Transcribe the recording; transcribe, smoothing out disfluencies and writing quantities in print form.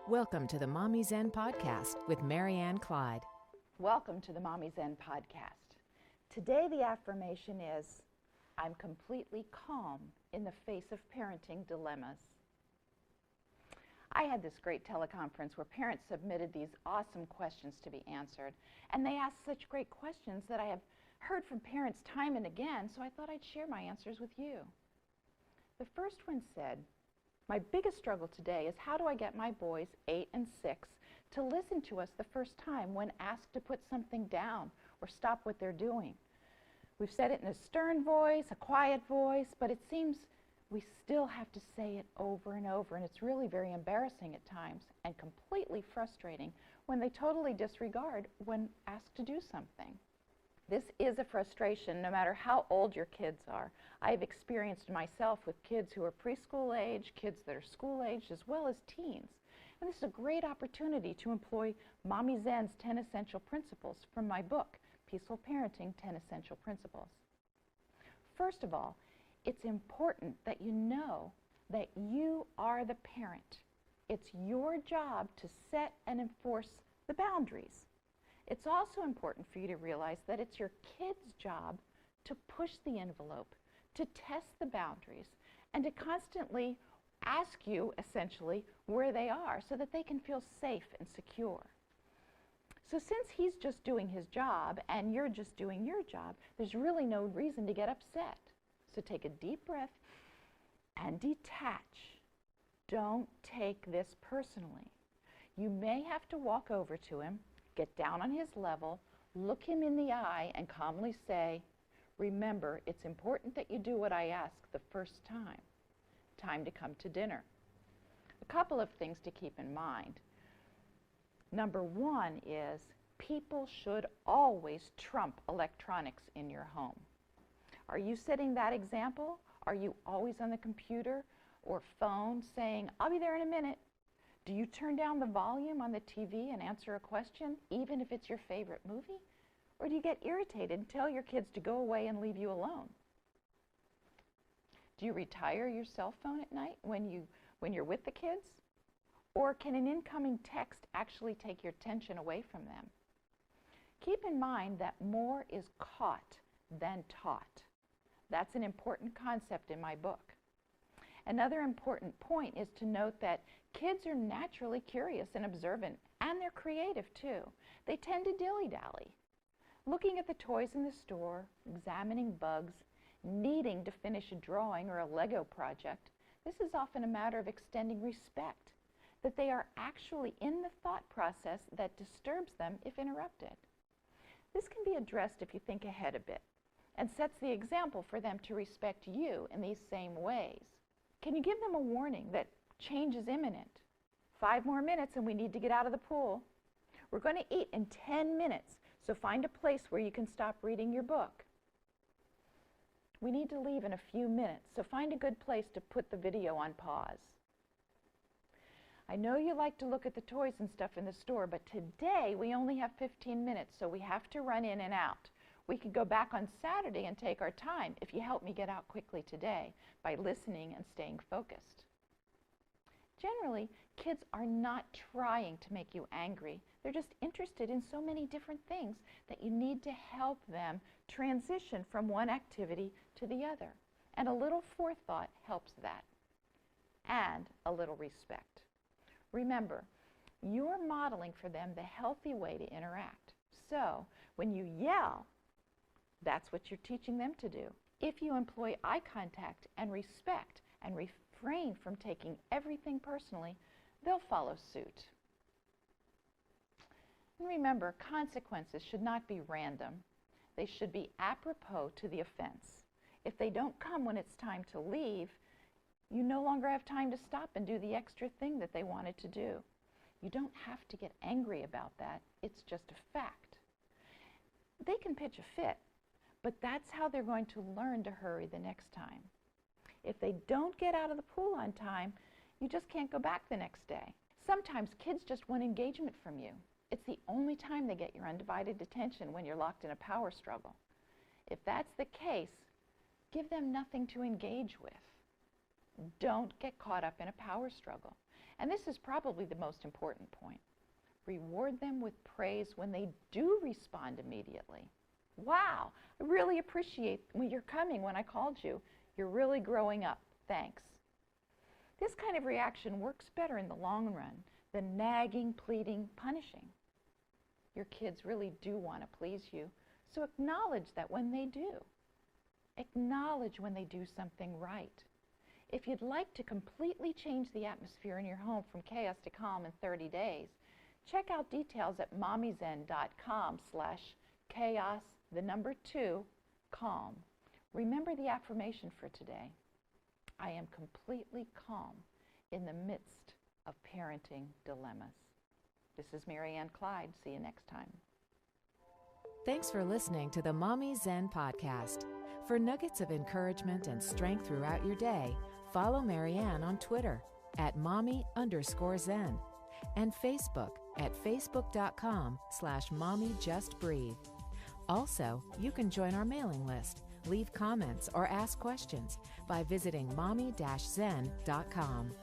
Welcome to the Mommy Zen Podcast with Marianne, Clyde. Welcome to the Mommy Zen Podcast. Today the affirmation is, I'm completely calm in the face of parenting dilemmas. I had this great teleconference where parents submitted these awesome questions to be answered, and they asked such great questions that I have heard from parents time and again, so I thought I'd share my answers with you. The first one said, my biggest struggle today is how do I get my boys, 8 and 6, to listen to us the first time when asked to put something down or stop what they're doing. We've said it in a stern voice, a quiet voice, but it seems we still have to say it over and over, and it's really very embarrassing at times and completely frustrating when they totally disregard when asked to do something. This is a frustration no matter how old your kids are. I've experienced myself with kids who are preschool age, kids that are school age, as well as teens. And this is a great opportunity to employ Mommy Zen's 10 Essential Principles from my book, Peaceful Parenting, 10 Essential Principles. First of all, it's important that you know that you are the parent. It's your job to set and enforce the boundaries. It's also important for you to realize that it's your kids' job to push the envelope, to test the boundaries, and to constantly ask you, essentially, where they are so that they can feel safe and secure. So since he's just doing his job and you're just doing your job, there's really no reason to get upset. So take a deep breath and detach. Don't take this personally. You may have to walk over to him, get down on his level, look him in the eye, and calmly say, remember, it's important that you do what I ask the first time. Time to come to dinner. A couple of things to keep in mind. Number one is people should always trump electronics in your home. Are you setting that example? Are you always on the computer or phone saying, I'll be there in a minute? Do you turn down the volume on the TV and answer a question, even if it's your favorite movie? Or do you get irritated and tell your kids to go away and leave you alone? Do you retire your cell phone at night when you're with the kids? Or can an incoming text actually take your attention away from them? Keep in mind that more is caught than taught. That's an important concept in my book. Another important point is to note that kids are naturally curious and observant, and they're creative too. They tend to dilly-dally, looking at the toys in the store, examining bugs, needing to finish a drawing or a Lego project. This is often a matter of extending respect, that they are actually in the thought process that disturbs them if interrupted. This can be addressed if you think ahead a bit, and sets the example for them to respect you in these same ways. Can you give them a warning that change is imminent? 5 more minutes and we need to get out of the pool. We're going to eat in 10 minutes, so find a place where you can stop reading your book. We need to leave in a few minutes, so find a good place to put the video on pause. I know you like to look at the toys and stuff in the store, but today we only have 15 minutes, so we have to run in and out. We could go back on Saturday and take our time if you help me get out quickly today by listening and staying focused. Generally, kids are not trying to make you angry. They're just interested in so many different things that you need to help them transition from one activity to the other. And a little forethought helps that. And a little respect. Remember, you're modeling for them the healthy way to interact. So, when you yell, that's what you're teaching them to do. If you employ eye contact and respect and refrain from taking everything personally, they'll follow suit. And remember, consequences should not be random. They should be apropos to the offense. If they don't come when it's time to leave, you no longer have time to stop and do the extra thing that they wanted to do. You don't have to get angry about that. It's just a fact. They can pitch a fit, but that's how they're going to learn to hurry the next time. If they don't get out of the pool on time, you just can't go back the next day. Sometimes kids just want engagement from you. It's the only time they get your undivided attention when you're locked in a power struggle. If that's the case, give them nothing to engage with. Don't get caught up in a power struggle. And this is probably the most important point. Reward them with praise when they do respond immediately. Wow, I really appreciate when you're coming when I called you. You're really growing up. Thanks. This kind of reaction works better in the long run than nagging, pleading, punishing. Your kids really do want to please you, so acknowledge that when they do. Acknowledge when they do something right. If you'd like to completely change the atmosphere in your home from chaos to calm in 30 days, check out details at mommyzen.com/chaos2calm. Remember the affirmation for today. I am completely calm in the midst of parenting dilemmas. This is Marianne Clyde. See you next time. Thanks for listening to the Mommy Zen podcast. For nuggets of encouragement and strength throughout your day, follow Marianne on Twitter at mommy_zen and Facebook at facebook.com/mommyjustbreathe. Also, you can join our mailing list, leave comments, or ask questions by visiting mommy-zen.com.